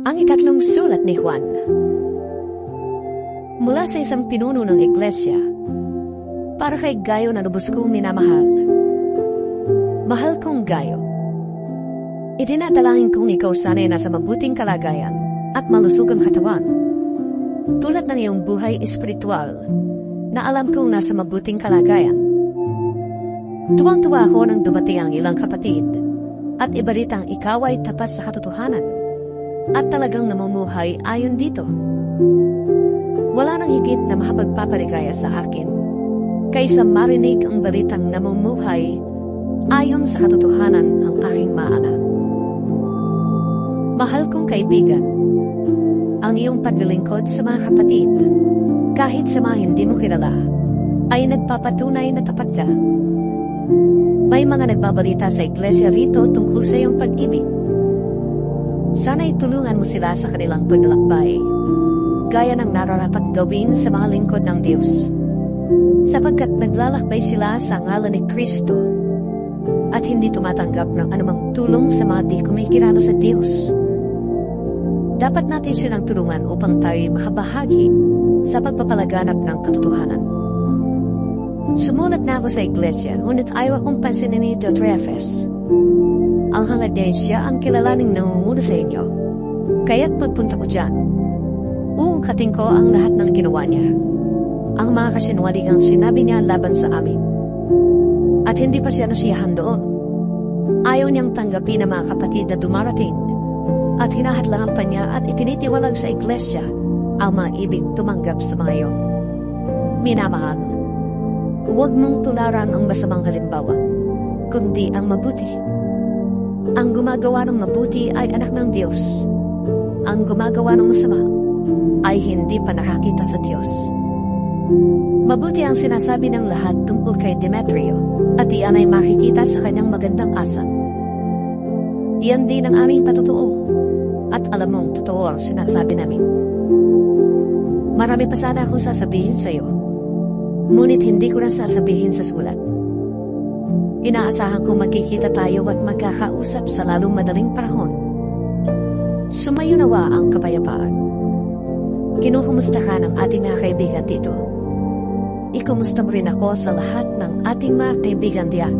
Ang ikatlong sulat ni Juan. Mula sa isang pinuno ng iglesia, para kay Gayo na lubos kong minamahal. Mahal kong Gayo, itinadalangin kong ikaw sana'y nasa mabuting kalagayan at malusugang katawan, tulad ng iyong buhay espiritual na alam kong nasa mabuting kalagayan. Tuwang-tuwa ako nang dumating ang ilang kapatid at ibalitang ikaw ay tapat sa katotohanan at talagang namumuhay ayon dito. Wala nang higit na makapagpapaligaya sa akin kaysa marinig ang balitang namumuhay ayon sa katotohanan ang aking maanak. Mahal kong kaibigan, ang iyong paglilingkod sa mga kapatid, kahit sa mga hindi mo kilala, ay nagpapatunay na tapat ka. May mga nagbabalita sa iglesia rito tungkol sa iyong pag-ibig. Sana'y tulungan mo sila sa kanilang paglalakbay, gaya ng nararapat gawin sa mga lingkod ng Diyos. Sapagkat naglalakbay sila sa ngalan ni Kristo at hindi tumatanggap ng anumang tulong sa mga di kumikilala sa Diyos. Dapat natin silang tulungan upang tayo'y makabahagi sa pagpapalaganap ng katotohanan. Sumulat na ako sa iglesia, ngunit ayaw akong pansinin ni Diotrephes. Ang hangad niya siya ang kilalaning nangunguna sa inyo. Kaya't pagpunta ko dyan, uungkatin ko ang lahat ng ginawa niya, ang mga kasinungalingang sinabi niya laban sa amin. At hindi pa siya nasiyahan doon. Ayaw niyang tanggapin ang mga kapatid na dumarating at hinahadlangan pa niya at itinitiwalag sa iglesia ang mga ibig tumanggap sa mga iyon. Minamahal, huwag mong tularan ang masamang halimbawa, kundi ang mabuti. Ang gumagawa ng mabuti ay anak ng Diyos. Ang gumagawa ng masama ay hindi pa nakakita sa Diyos. Mabuti ang sinasabi ng lahat tungkol kay Demetrio, at iyan ay makikita sa kanyang magandang asal. Iyan din ang aming patotoo, at alam mong totoo ang sinasabi namin. Marami pa sana akong sasabihin sa iyo, ngunit hindi ko na sasabihin sa sulat. Inaasahan kong magkikita tayo at magkakausap sa lalong madaling panahon. Sumayo nawa ang kapayapaan. Kinukumusta ka ng ating mga kaibigan dito. Ikumusta mo rin ako sa lahat ng ating mga kaibigan diyan.